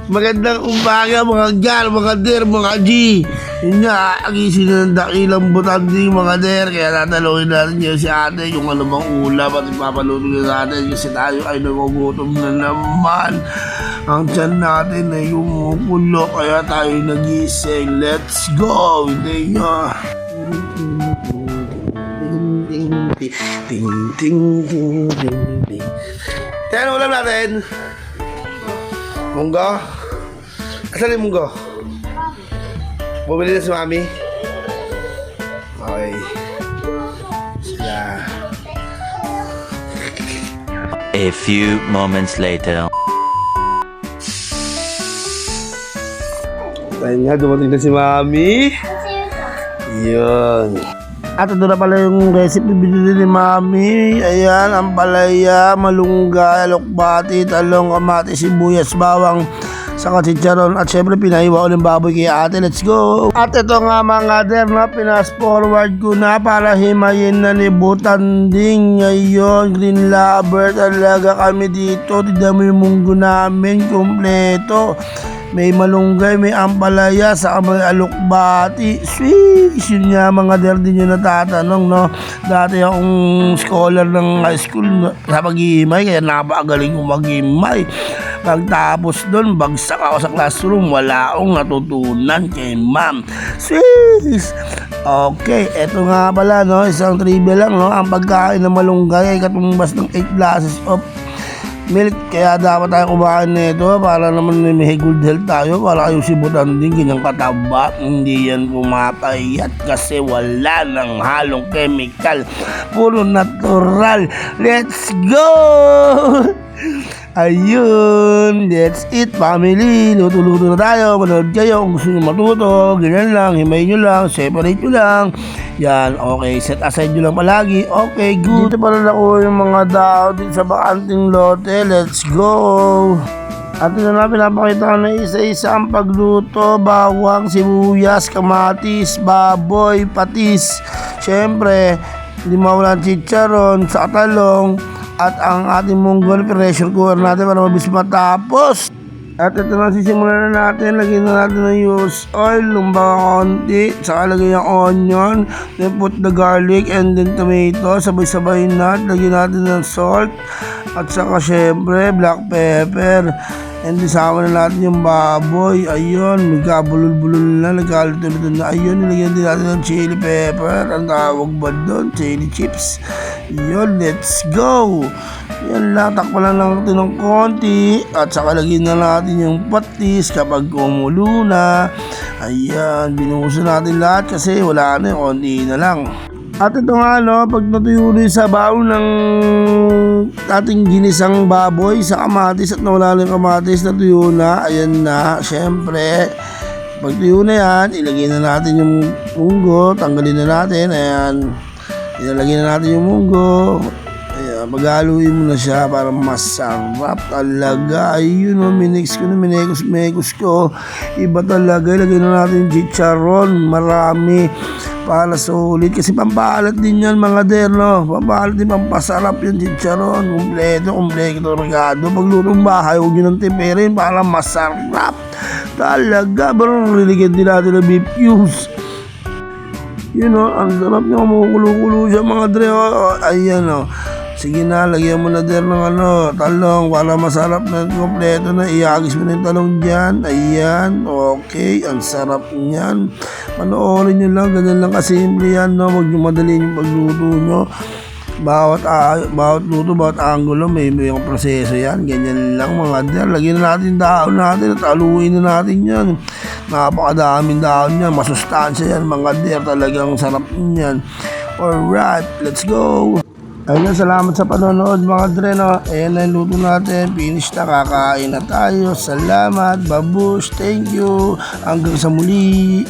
Magandang umaga mga gal, mga der, mga G. Yun nga, agisin na ng dakilang butanding mga der. Kaya tatalungin natin yun si ate yung anumang ulam at ipapaluto na natin kasi tayo ay nagugutom na naman. Ang tiyan natin ay umupulo kaya tayo nagising. Let's go! Hindi nyo. Ting. Kaya ano ulam natin? Munggo? Asan yung munggo? Bumili na si mami? Okay. Sila. A few moments later. Ayun nga, dumating na si mami. Yun. At ito na pala yung recipe binili ni mami. Ayan, ang palaya, malunggay, alokbati, talong, kamatis, sibuyas, bawang, saka chicharon. At syempre pinahiwa ko ng baboy kay ate. Let's go! At ito nga mga der na pinas forward ko na para himayin na ni Butanding. Ngayon, green lover talaga kami dito. Tignan mo yung munggo namin, kompleto. May malunggay, may ampalaya, saka may alokbati. Sweet! Yun nga mga der din yung natatanong, no? Dati akong scholar ng high school sa pag-iimay, kaya napakagaling kong mag-iimay. Pagtapos doon, bagsak ako sa classroom, wala akong natutunan kay ma'am. Sweet! Okay, eto nga pala, no? Isang trivia lang, no? Ang pagkain ng malunggay ay katumbas ng 8 glasses of milk, kaya dapat tayo kumain nito para naman may good health tayo, para kayo si Butanding ganyang kataba, hindi yan pumapayat kasi wala ng halong chemical, puro natural. Let's go! Ayun, that's it family. Luto-luto na tayo. Manood kayo kung gusto nyo matuto. Ganyan lang, himayin nyo lang, separate nyo lang. Yan, okay, set aside nyo lang palagi. Okay, good. Dito pala ako yung mga dao dito sa bakanting lote. Let's go! At ito na pinapakita ko na isa-isa ang pagluto. Bawang, sibuyas, kamatis, baboy, patis. Siyempre, hindi mawala ang chicharon, sa talong. At ang ating munggo, pressure cooker natin para mabilis matapos. At ito na, sisimulan na natin. Lagyan na natin ng used oil, lumbaga konti, saka lagyan yung onion, then put the garlic and then tomato, sabay-sabay na. Lagyan natin ng salt, at saka syempre black pepper. And then sama na natin yung baboy. Ayun, magkabulol-bulol na, nagkalito-lito na. Ayun, nilagyan din natin ng chili pepper. Ang tawag ba doon? Chili chips. Yun, let's go! Yan lang, takpan lang natin ng konti. At saka lagyan na natin yung patis kapag kumulo na. Ayan, binuhusan natin lahat kasi wala na, konti na lang. At ito nga, no, pag natuyo na yung sabaw ng ating ginisang baboy sa kamatis at nawala na yung kamatis, natuyo na, ayan na, syempre pag tuyo na yan, ilagay na natin yung munggo, tanggalin na natin, ayan, ilalagay na natin yung munggo, ayan, paghaluin mo na siya para masarap talaga. Ayun, no, minix ko na, minekos ko, iba talaga. Ilagay na natin yung chicharon, marami para sulit kasi pampalat din yan mga der, no? Pampalat din, pampasarap yung chicharon, kompleto regado. Paglutong bahay, huwag nyo nang tipirin para masarap talaga. Pero riligyan din natin ng beef cubes. You know, ang sarap nyo, kumukulo-kulo siya mga der. Ayan, no. Sige na, lagyan mo na der ng talong para masarap na kompleto na. Iagis mo na yung talong dyan. Ayan, okay, ang sarap niyan. Panoorin nyo lang, ganyan lang kasimple yan, no? Huwag nyo madaliin yung pagluto nyo. Bawat luto, bawat angulo, may yung proseso yan. Ganyan lang mga der. Lagyan na natin daon natin at aluin na natin yan. Napakadaming daon yan, masustansya yan mga der. Talagang sarap niyan. Alright, let's go! Ayun, salamat sa panonood mga dre, no? Ayan na yung luto natin, finish na, kakain na tayo. Salamat, babush, thank you, hanggang sa muli.